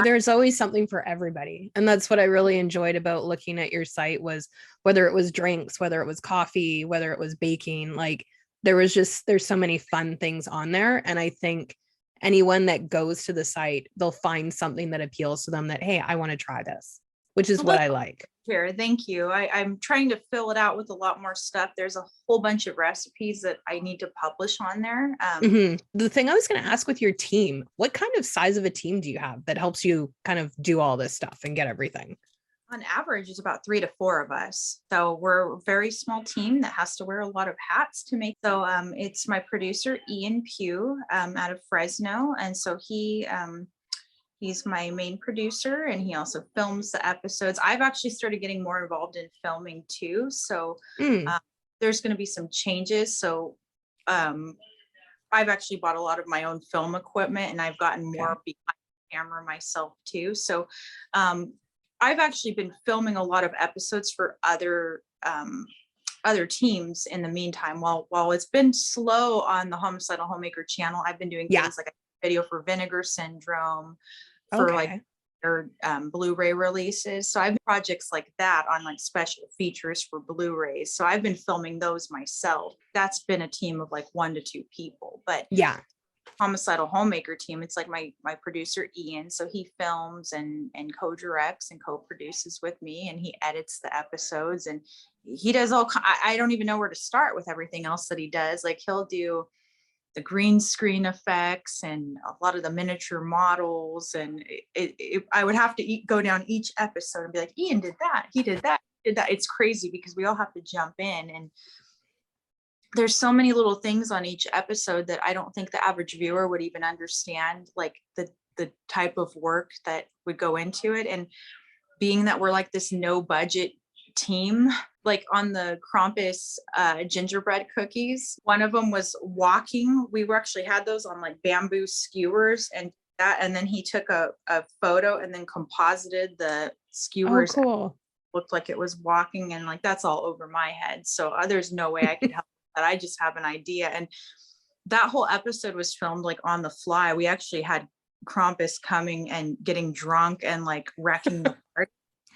There's always something for everybody. And that's what I really enjoyed about looking at your site, was whether it was drinks, whether it was coffee, whether it was baking, like there's so many fun things on there. And I think anyone that goes to the site, they'll find something that appeals to them, that, hey, I want to try this, which is what I like. Here, thank you. I'm trying to fill it out with a lot more stuff. There's a whole bunch of recipes that I need to publish on there. The thing I was going to ask with your team, what kind of size of a team do you have that helps you kind of do all this stuff and get everything? On average, it's about 3 to 4 of us. So we're a very small team that has to wear a lot of hats to make. So it's my producer, Ian Pugh, out of Fresno. And so he's my main producer, and he also films the episodes. I've actually started getting more involved in filming too. So there's going to be some changes. So I've actually bought a lot of my own film equipment, and I've gotten more behind the camera myself too. So I've actually been filming a lot of episodes for other teams in the meantime. While it's been slow on the Homicidal Homemaker channel, I've been doing things like a video for Vinegar Syndrome, for like their Blu-ray releases. So I've projects like that on like special features for Blu-rays. So I've been filming those myself. That's been a team of like 1 to 2 people. But Homicidal Homemaker team, it's like my producer Ian. So he films and co-directs and co-produces with me, and he edits the episodes, and he does I don't even know where to start with everything else that he does. Like he'll do the green screen effects and a lot of the miniature models. And I would have to go down each episode and be like, Ian did that. He did that. Did that. It's crazy because we all have to jump in, and there's so many little things on each episode that I don't think the average viewer would even understand, like the type of work that would go into it. And being that we're like this no budget team, like on the Krampus gingerbread cookies, one of them was walking. We were actually had those on like bamboo skewers, and then he took a photo and then composited the skewers. Oh, cool. Looked like it was walking, and like that's all over my head. So there's no way I could help that. I just have an idea. And that whole episode was filmed like on the fly. We actually had Krampus coming and getting drunk and like wrecking the party.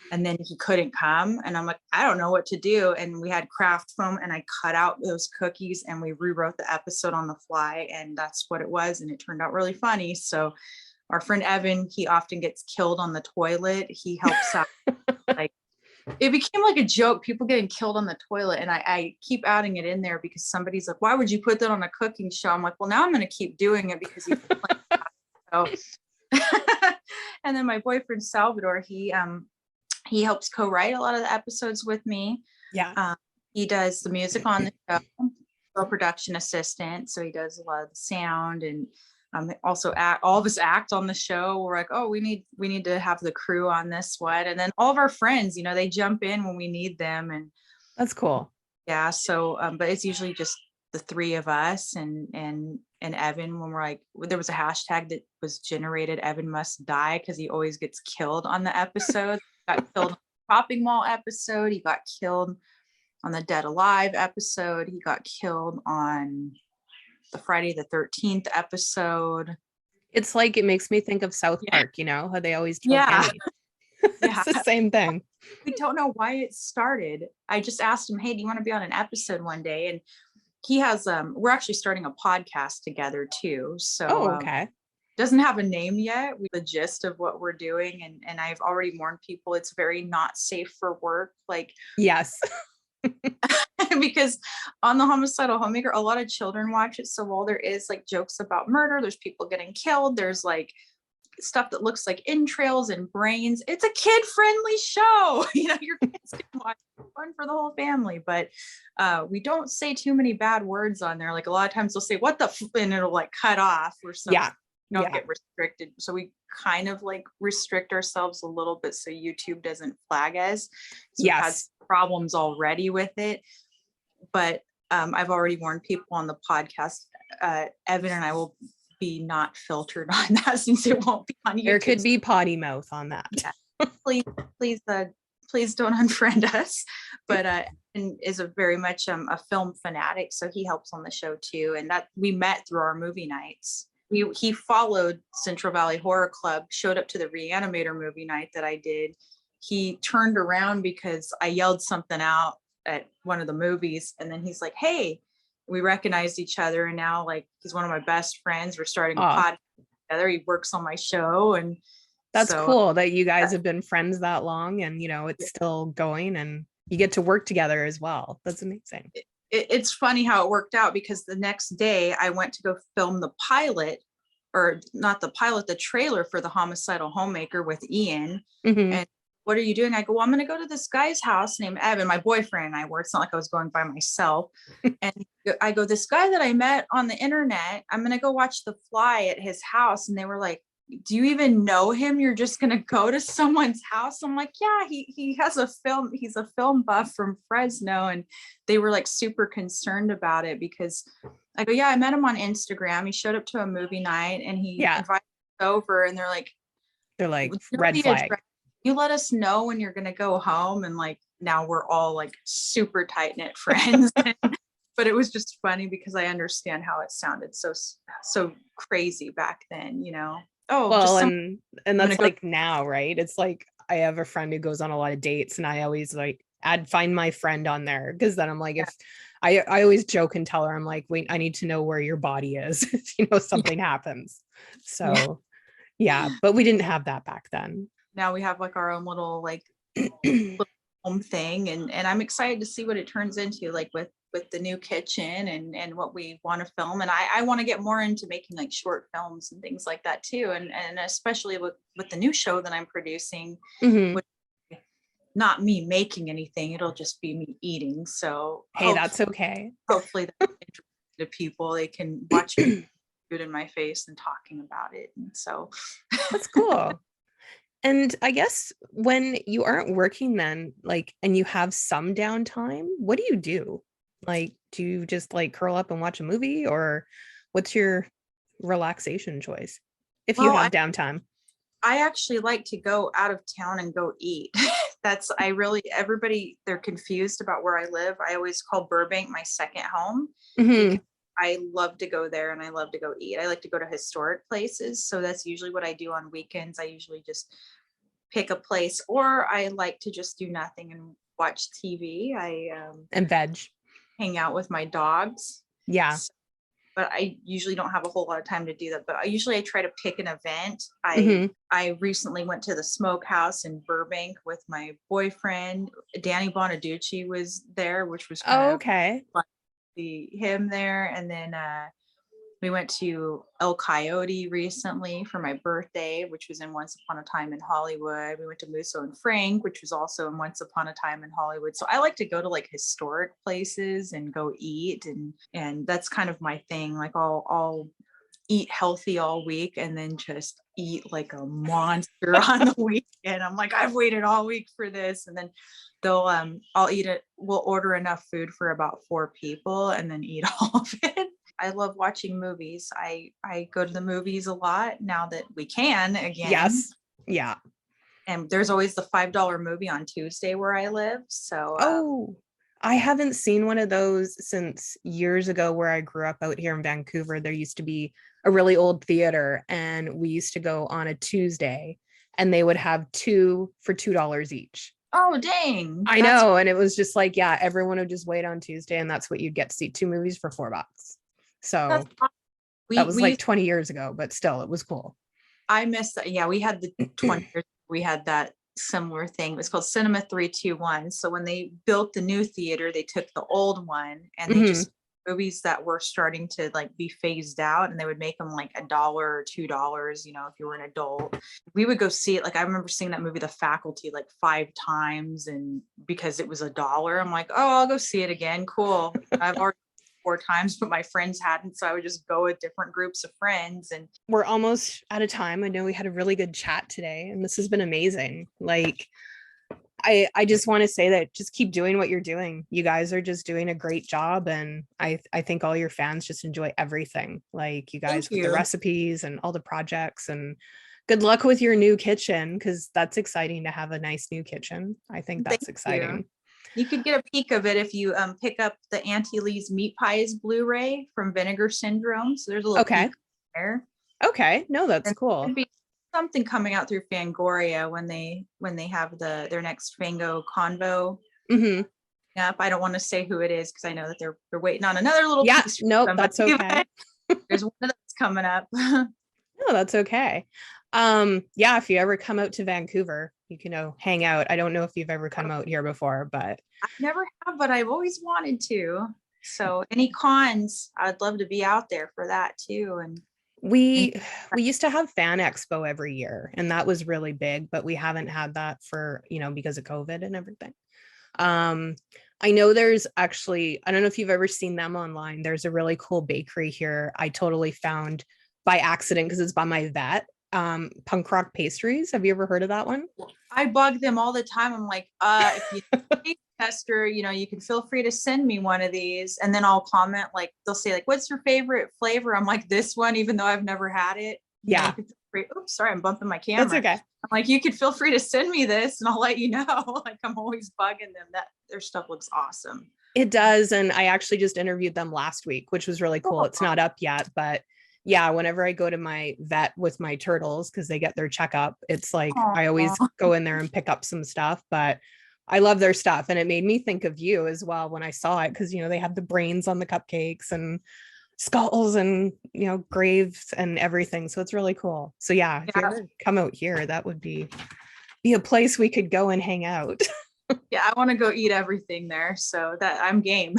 And then he couldn't come, and I'm like, I don't know what to do. And we had craft foam, and I cut out those cookies, and we rewrote the episode on the fly, and that's what it was. And it turned out really funny. So our friend Evan, he often gets killed on the toilet. He helps out. Like it became like a joke, people getting killed on the toilet. And I keep adding it in there because somebody's like, why would you put that on a cooking show? I'm like, well, now I'm going to keep doing it because he's so. And then my boyfriend Salvador, he helps co-write a lot of the episodes with me. He does the music on the show, a production assistant. So he does a lot of the sound, and also all of us act on the show. We're like, oh, we need to have the crew on this one. And then all of our friends, they jump in when we need them. And that's cool. Yeah. So, but it's usually just the 3 of us and Evan, when we're like, there was a hashtag that was generated, Evan must die, because he always gets killed on the episode. Got killed on the shopping mall episode. He got killed on the Dead Alive episode. He got killed on the Friday the 13th episode. It's like, it makes me think of South Park, how they always kill Kenny. It's the same thing. We don't know why it started. I just asked him, hey, do you want to be on an episode one day? And he has, we're actually starting a podcast together too. So okay. Doesn't have a name yet. The gist of what we're doing. And I've already warned people, it's very not safe for work. Like, yes. Because on the Homicidal Homemaker, a lot of children watch it. So while there is like jokes about murder, there's people getting killed, there's like stuff that looks like entrails and brains. It's a kid-friendly show. Your kids can watch it. Fun for the whole family. But we don't say too many bad words on there. Like a lot of times they'll say "what the," and it'll like cut off or something. Don't get restricted. So we kind of like restrict ourselves a little bit so YouTube doesn't flag us. So we've had problems already with it. But I've already warned people on the podcast. Evan and I will be not filtered on that since it won't be on YouTube. There could be potty mouth on that. Yeah. Please don't unfriend us. But and is a very much a film fanatic, so he helps on the show too. And that we met through our movie nights. He followed Central Valley Horror Club, showed up to the Reanimator movie night that I did. He turned around because I yelled something out at one of the movies, and then he's like, "Hey," we recognized each other, and now like he's one of my best friends. We're starting a podcast together. He works on my show, and that's cool that you guys have been friends that long, and it's still going, and you get to work together as well. That's amazing. It's funny how it worked out, because the next day I went to go film the pilot, or not the pilot, the trailer for the Homicidal Homemaker with Ian. And what are you doing? I go, well, I'm going to go to this guy's house named Evan, my boyfriend and I were. It's not like I was going by myself. And I go, this guy that I met on the internet, I'm going to go watch The Fly at his house. And they were like, do you even know him? You're just going to go to someone's house? I'm like, yeah, he has a film. He's a film buff from Fresno. And they were like super concerned about it, because I go, yeah, I met him on Instagram. He showed up to a movie night and he invited us over, and they're like, red flag. You let us know when you're going to go home. And like, now we're all like super tight knit friends. But it was just funny because I understand how it sounded so crazy back then, Oh, well, and that's like now, right? It's like I have a friend who goes on a lot of dates, and I always like find my friend on there, because then I'm like, if I always joke and tell her, I'm like, wait, I need to know where your body is if something happens. So but we didn't have that back then. Now we have like our own little like home thing, and I'm excited to see what it turns into, like with the new kitchen and what we want to film. And I want to get more into making like short films and things like that too, and especially with the new show that I'm producing, which, not me making anything, it'll just be me eating. So hey, that's okay. Hopefully that's interesting to people. They can watch me food in my face and talking about it, and so that's cool. And I guess when you aren't working then, like, and you have some downtime, what do you do? Like, do you just like curl up and watch a movie, or what's your relaxation choice if you have downtime? I actually like to go out of town and go eat. Everybody, they're confused about where I live. I always call Burbank my second home. I love to go there and I love to go eat. I like to go to historic places. So that's usually what I do on weekends. I usually just pick a place, or I like to just do nothing and watch TV. And veg. Hang out with my dogs. Yeah. But I usually don't have a whole lot of time to do that. But I try to pick an event. I recently went to the Smokehouse in Burbank with my boyfriend. Danny Bonaducci was there, which was kind of fun to see him there. And then we went to El Coyote recently for my birthday, which was in Once Upon a Time in Hollywood. We went to Musso and Frank, which was also in Once Upon a Time in Hollywood. So I like to go to like historic places and go eat, and that's kind of my thing. Like I'll eat healthy all week and then just eat like a monster on the weekend. I'm like, I've waited all week for this. And then I'll eat it. We'll order enough food for about 4 people and then eat all of it. I love watching movies. I go to the movies a lot now that we can again. Yes. Yeah. And there's always the $5 movie on Tuesday where I live. So I haven't seen one of those since years ago where I grew up out here in Vancouver. There used to be a really old theater, and we used to go on a Tuesday, and they would have 2 for $2 each. Oh, dang. I know. And it was just like, everyone would just wait on Tuesday, and that's what you'd get to see 2 movies for $4. So that was like 20 years ago, but still, it was cool. I miss that. Yeah, we had the 20 years. We had that similar thing. It was called Cinema 321. So when they built the new theater, they took the old one and they Mm-hmm. just movies that were starting to like be phased out, and they would make them like $1 or $2, you know, if you were an adult. We would go see it. Like I remember seeing that movie The Faculty like 5 times, and because it was $1, I'm like, oh, I'll go see it again. Cool. I've already 4 times, but my friends hadn't, so I would just go with different groups of friends. And We're almost out of time. I know we had a really good chat today, and this has been amazing. Like, I just want to say that just keep doing what you're doing. You guys are just doing a great job, and I think all your fans just enjoy everything. Like you guys thank with the you. recipes and all the projects, and good luck with your new kitchen, because that's exciting to have a nice new kitchen. I think that's Thank exciting. you could get a peek of it if you pick up the Auntie Lee's Meat Pies Blu-ray from Vinegar Syndrome. So there's a little Okay. peek there. Okay. No, that's And cool. there'd be something coming out through Fangoria when they have their next Fango Convo Mm-hmm. up. I don't want to say who it is because I know that they're waiting on another little Yeah. piece. Nope. That's okay. There's one that's coming up. No, that's okay. Yeah, if you ever come out to Vancouver, you can hang out. I don't know if you've ever come out here before, but I never have, but I've always wanted to. So any cons, I'd love to be out there for that too. And we used to have Fan Expo every year, and that was really big, but we haven't had that for, because of COVID and everything. I know there's actually, I don't know if you've ever seen them online. There's a really cool bakery here. I totally found by accident because it's by my vet. Punk Rock Pastries. Have you ever heard of that one? I bug them all the time. I'm like, if you taste tester, you can feel free to send me one of these. And then I'll comment, like, they'll say, like, what's your favorite flavor? I'm like, this one, even though I've never had it. Yeah. Oops, sorry, I'm bumping my camera. That's okay. I'm like, you could feel free to send me this and I'll let you know. Like, I'm always bugging them. That their stuff looks awesome. It does. And I actually just interviewed them last week, which was really cool. It's not up yet, but yeah, whenever I go to my vet with my turtles, because they get their checkup, it's like I always go in there and pick up some stuff, but I love their stuff. And it made me think of you as well when I saw it, because, they have the brains on the cupcakes and skulls and, graves and everything. So it's really cool. So yeah, if you ever come out here, that would be a place we could go and hang out. Yeah, I want to go eat everything there. So that I'm game.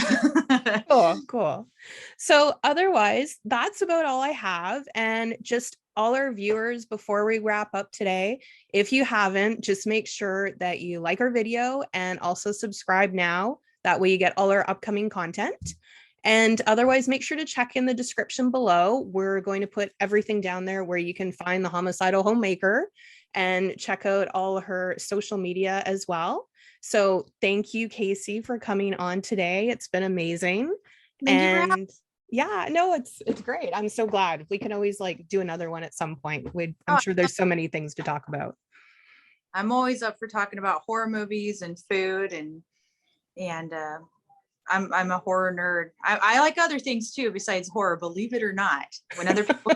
Cool. So otherwise, that's about all I have. And just all our viewers, before we wrap up today, if you haven't, just make sure that you like our video and also subscribe now. That way you get all our upcoming content. And otherwise, make sure to check in the description below. We're going to put everything down there where you can find the Homicidal Homemaker and check out all her social media as well. So thank you, Kaci, for coming on today. It's been amazing. And yeah, no, it's great. I'm so glad. We can always do another one at some point. I'm sure there's so many things to talk about. I'm always up for talking about horror movies and food, and I'm a horror nerd. I like other things too besides horror, believe it or not. When other people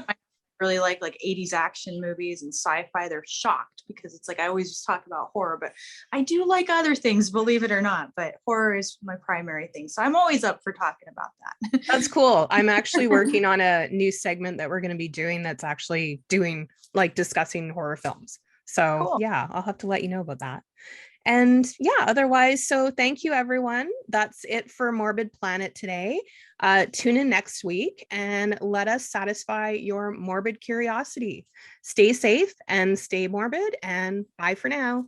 really like 80s action movies and sci-fi, they're shocked because it's like I always just talk about horror, but I do like other things, believe it or not. But horror is my primary thing, so I'm always up for talking about that. That's cool. I'm actually working on a new segment that we're going to be doing that's actually doing discussing horror films. So cool. Yeah, I'll have to let you know about that. And yeah, otherwise, so thank you, everyone. That's it for Morbid Planet today. Tune in next week and let us satisfy your morbid curiosity. Stay safe and stay morbid, and bye for now.